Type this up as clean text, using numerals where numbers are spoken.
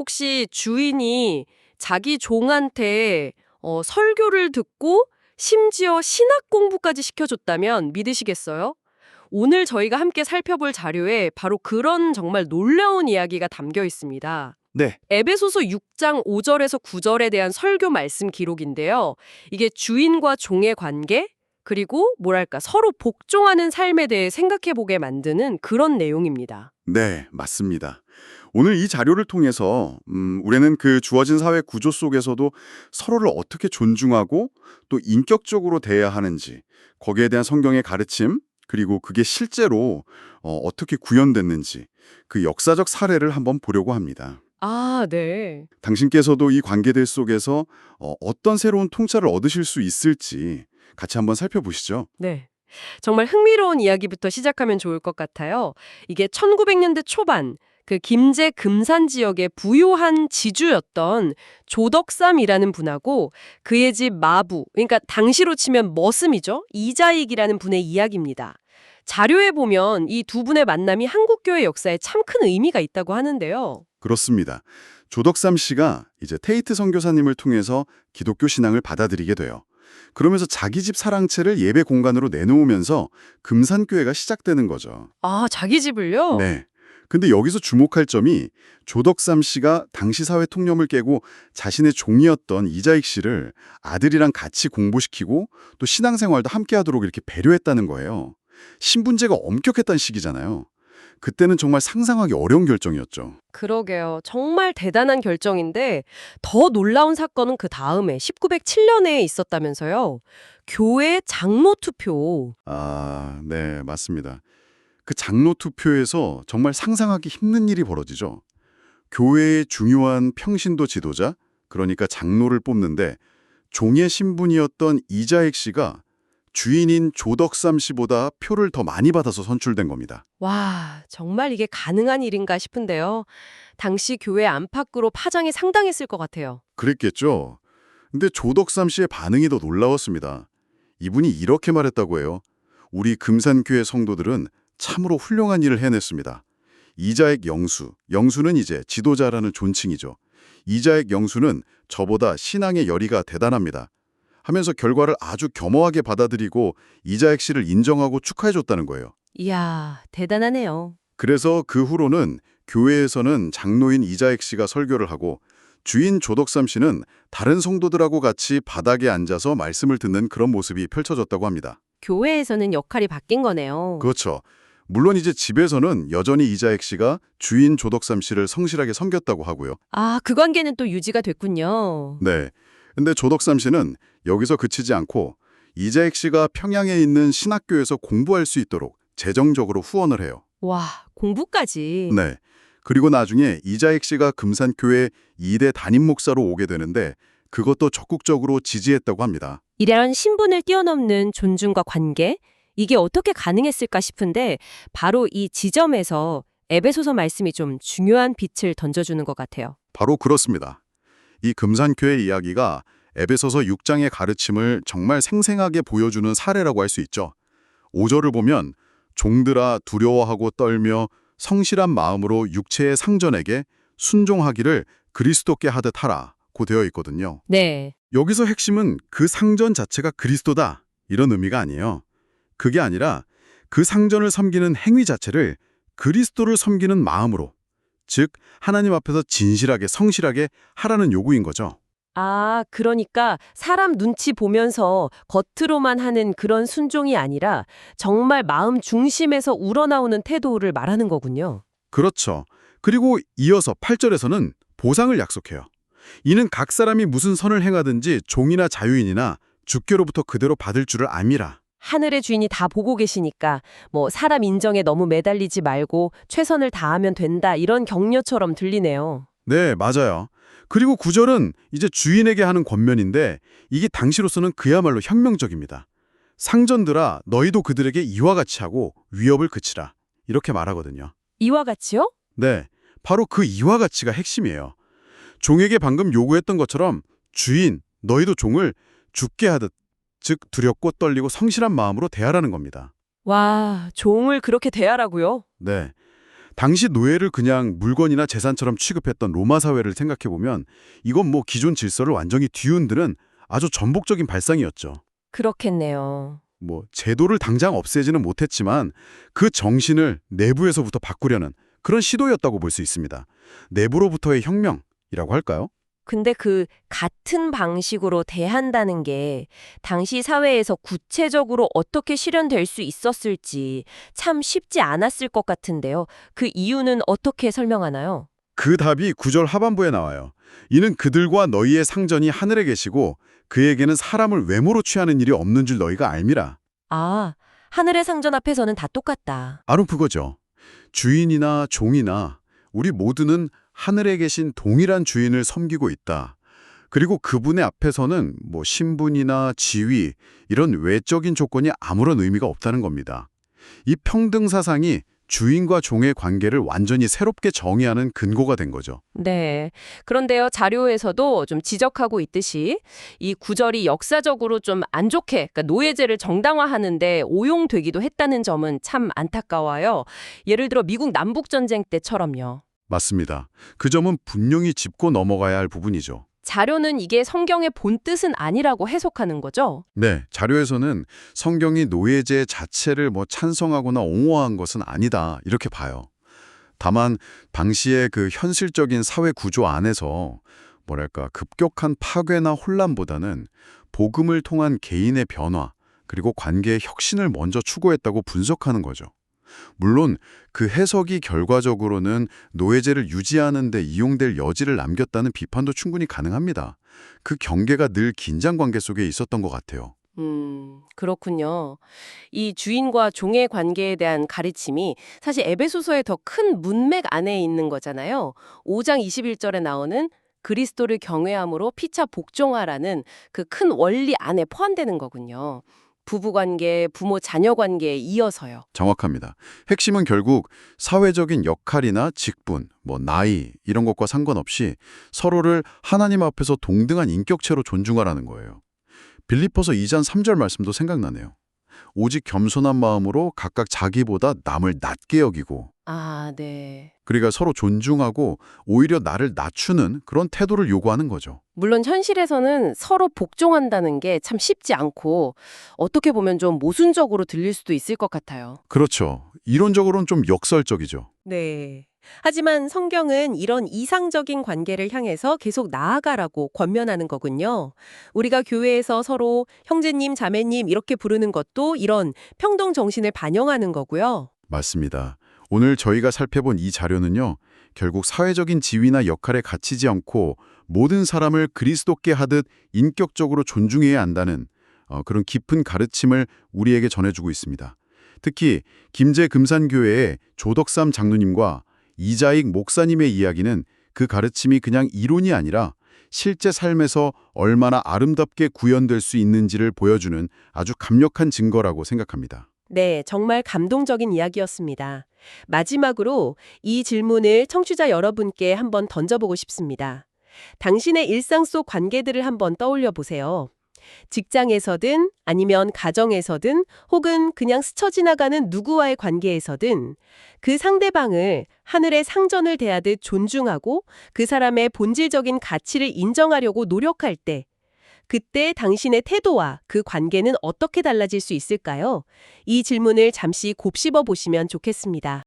혹시 주인이 자기 종한테 설교를 듣고 심지어 신학 공부까지 시켜줬다면 믿으시겠어요? 오늘 저희가 함께 살펴볼 자료에 바로 그런 정말 놀라운 이야기가 담겨 있습니다. 네, 에베소서 6장 5절에서 9절에 대한 설교 말씀 기록인데요. 이게 주인과 종의 관계, 그리고 뭐랄까 서로 복종하는 삶에 대해 생각해보게 만드는 그런 내용입니다. 네, 맞습니다. 오늘 이 자료를 통해서 우리는 그 주어진 사회 구조 속에서도 서로를 어떻게 존중하고 또 인격적으로 대해야 하는지, 거기에 대한 성경의 가르침, 그리고 그게 실제로 어떻게 구현됐는지 그 역사적 사례를 한번 보려고 합니다. 아, 네. 당신께서도 이 관계들 속에서 어떤 새로운 통찰을 얻으실 수 있을지 같이 한번 살펴보시죠. 네. 정말 흥미로운 이야기부터 시작하면 좋을 것 같아요. 이게 1900년대 초반 그 김제 금산 지역의 부유한 지주였던 조덕삼이라는 분하고 그의 집 마부, 그러니까 당시로 치면 머슴이죠. 이자익이라는 분의 이야기입니다. 자료에 보면 이 두 분의 만남이 한국교회 역사에 참 큰 의미가 있다고 하는데요. 그렇습니다. 조덕삼 씨가 이제 테이트 선교사님을 통해서 기독교 신앙을 받아들이게 돼요. 그러면서 자기 집 사랑채를 예배 공간으로 내놓으면서 금산교회가 시작되는 거죠. 아, 자기 집을요? 네. 근데 여기서 주목할 점이 조덕삼 씨가 당시 사회 통념을 깨고 자신의 종이었던 이자익 씨를 아들이랑 같이 공부시키고 또 신앙생활도 함께 하도록 이렇게 배려했다는 거예요. 신분제가 엄격했던 시기잖아요. 그때는 정말 상상하기 어려운 결정이었죠. 그러게요. 정말 대단한 결정인데 더 놀라운 사건은 그 다음에 1907년에 있었다면서요. 교회 장로 투표. 아, 네, 맞습니다. 그 장로 투표에서 정말 상상하기 힘든 일이 벌어지죠. 교회의 중요한 평신도 지도자, 그러니까 장로를 뽑는데 종의 신분이었던 이자익 씨가 주인인 조덕삼 씨보다 표를 더 많이 받아서 선출된 겁니다. 와, 정말 이게 가능한 일인가 싶은데요. 당시 교회 안팎으로 파장이 상당했을 것 같아요. 그랬겠죠. 근데 조덕삼 씨의 반응이 더 놀라웠습니다. 이분이 이렇게 말했다고 해요. 우리 금산교회 성도들은 참으로 훌륭한 일을 해냈습니다. 이자익 영수, 영수는 이제 지도자라는 존칭이죠. 이자익 영수는 저보다 신앙의 열의가 대단합니다. 하면서 결과를 아주 겸허하게 받아들이고 이자익 씨를 인정하고 축하해줬다는 거예요. 이야, 대단하네요. 그래서 그 후로는 교회에서는 장로인 이자익 씨가 설교를 하고 주인 조덕삼 씨는 다른 성도들하고 같이 바닥에 앉아서 말씀을 듣는 그런 모습이 펼쳐졌다고 합니다. 교회에서는 역할이 바뀐 거네요. 그렇죠. 물론 이제 집에서는 여전히 이자익 씨가 주인 조덕삼 씨를 성실하게 섬겼다고 하고요. 아, 그 관계는 또 유지가 됐군요. 네. 근데 조덕삼 씨는 여기서 그치지 않고 이자익 씨가 평양에 있는 신학교에서 공부할 수 있도록 재정적으로 후원을 해요. 와, 공부까지. 네. 그리고 나중에 이자익 씨가 금산교회 2대 담임 목사로 오게 되는데 그것도 적극적으로 지지했다고 합니다. 이런 신분을 뛰어넘는 존중과 관계, 이게 어떻게 가능했을까 싶은데 바로 이 지점에서 에베소서 말씀이 좀 중요한 빛을 던져주는 것 같아요. 바로 그렇습니다. 이 금산교회 이야기가 에베소서 6장의 가르침을 정말 생생하게 보여주는 사례라고 할 수 있죠. 5절을 보면 종들아 두려워하고 떨며 성실한 마음으로 육체의 상전에게 순종하기를 그리스도께 하듯 하라고 되어 있거든요. 네. 여기서 핵심은 그 상전 자체가 그리스도다 이런 의미가 아니에요. 그게 아니라 그 상전을 섬기는 행위 자체를 그리스도를 섬기는 마음으로, 즉 하나님 앞에서 진실하게 성실하게 하라는 요구인 거죠. 아, 그러니까 사람 눈치 보면서 겉으로만 하는 그런 순종이 아니라 정말 마음 중심에서 우러나오는 태도를 말하는 거군요. 그렇죠. 그리고 이어서 8절에서는 보상을 약속해요. 이는 각 사람이 무슨 선을 행하든지 종이나 자유인이나 주께로부터 그대로 받을 줄을 암이라. 하늘의 주인이 다 보고 계시니까 뭐 사람 인정에 너무 매달리지 말고 최선을 다하면 된다 이런 격려처럼 들리네요. 네, 맞아요. 그리고 9절은 이제 주인에게 하는 권면인데 이게 당시로서는 그야말로 혁명적입니다. 상전들아 너희도 그들에게 이와 같이 하고 위협을 그치라. 이렇게 말하거든요. 이와 같이요? 네, 바로 그 이와 같이가 핵심이에요. 종에게 방금 요구했던 것처럼 주인, 너희도 종을 죽게 하듯, 즉 두렵고 떨리고 성실한 마음으로 대하라는 겁니다. 와, 종을 그렇게 대하라고요? 네, 당시 노예를 그냥 물건이나 재산처럼 취급했던 로마 사회를 생각해보면 이건 뭐 기존 질서를 완전히 뒤흔드는 아주 전복적인 발상이었죠. 그렇겠네요. 뭐 제도를 당장 없애지는 못했지만 그 정신을 내부에서부터 바꾸려는 그런 시도였다고 볼 수 있습니다. 내부로부터의 혁명이라고 할까요? 근데 그 같은 방식으로 대한다는 게 당시 사회에서 구체적으로 어떻게 실현될 수 있었을지 참 쉽지 않았을 것 같은데요. 그 이유는 어떻게 설명하나요? 그 답이 9절 하반부에 나와요. 이는 그들과 너희의 상전이 하늘에 계시고 그에게는 사람을 외모로 취하는 일이 없는 줄 너희가 알미라. 아, 하늘의 상전 앞에서는 다 똑같다. 바로 그거죠. 주인이나 종이나 우리 모두는 하늘에 계신 동일한 주인을 섬기고 있다. 그리고 그분의 앞에서는 뭐 신분이나 지위, 이런 외적인 조건이 아무런 의미가 없다는 겁니다. 이 평등 사상이 주인과 종의 관계를 완전히 새롭게 정의하는 근거가 된 거죠. 네. 그런데요, 자료에서도 좀 지적하고 있듯이 이 구절이 역사적으로 좀 안 좋게, 그러니까 노예제를 정당화하는데 오용되기도 했다는 점은 참 안타까워요. 예를 들어 미국 남북전쟁 때처럼요. 맞습니다. 그 점은 분명히 짚고 넘어가야 할 부분이죠. 자료는 이게 성경의 본 뜻은 아니라고 해석하는 거죠? 네, 자료에서는 성경이 노예제 자체를 뭐 찬성하거나 옹호한 것은 아니다 이렇게 봐요. 다만 당시의 그 현실적인 사회 구조 안에서 뭐랄까 급격한 파괴나 혼란보다는 복음을 통한 개인의 변화 그리고 관계의 혁신을 먼저 추구했다고 분석하는 거죠. 물론 그 해석이 결과적으로는 노예제를 유지하는 데 이용될 여지를 남겼다는 비판도 충분히 가능합니다. 그 경계가 늘 긴장 관계 속에 있었던 것 같아요. 그렇군요. 이 주인과 종의 관계에 대한 가르침이 사실 에베소서의 더 큰 문맥 안에 있는 거잖아요. 5장 21절에 나오는 그리스도를 경외함으로 피차 복종하라는 그 큰 원리 안에 포함되는 거군요. 부부관계, 부모-자녀 관계에 이어서요. 정확합니다. 핵심은 결국 사회적인 역할이나 직분, 뭐 나이 이런 것과 상관없이 서로를 하나님 앞에서 동등한 인격체로 존중하라는 거예요. 빌립보서 2장 3절 말씀도 생각나네요. 오직 겸손한 마음으로 각각 자기보다 남을 낮게 여기고 아, 네. 그러니까 서로 존중하고 오히려 나를 낮추는 그런 태도를 요구하는 거죠. 물론 현실에서는 서로 복종한다는 게 참 쉽지 않고 어떻게 보면 좀 모순적으로 들릴 수도 있을 것 같아요. 그렇죠. 이론적으로는 좀 역설적이죠. 네. 하지만 성경은 이런 이상적인 관계를 향해서 계속 나아가라고 권면하는 거군요. 우리가 교회에서 서로 형제님, 자매님 이렇게 부르는 것도 이런 평등 정신을 반영하는 거고요. 맞습니다. 오늘 저희가 살펴본 이 자료는요. 결국 사회적인 지위나 역할에 갇히지 않고 모든 사람을 그리스도께 하듯 인격적으로 존중해야 한다는 그런 깊은 가르침을 우리에게 전해주고 있습니다. 특히 김제 금산교회의 조덕삼 장로님과 이자익 목사님의 이야기는 그 가르침이 그냥 이론이 아니라 실제 삶에서 얼마나 아름답게 구현될 수 있는지를 보여주는 아주 강력한 증거라고 생각합니다. 네, 정말 감동적인 이야기였습니다. 마지막으로 이 질문을 청취자 여러분께 한번 던져보고 싶습니다. 당신의 일상 속 관계들을 한번 떠올려 보세요. 직장에서든 아니면 가정에서든 혹은 그냥 스쳐 지나가는 누구와의 관계에서든 그 상대방을 하늘의 상전을 대하듯 존중하고 그 사람의 본질적인 가치를 인정하려고 노력할 때 그때 당신의 태도와 그 관계는 어떻게 달라질 수 있을까요? 이 질문을 잠시 곱씹어 보시면 좋겠습니다.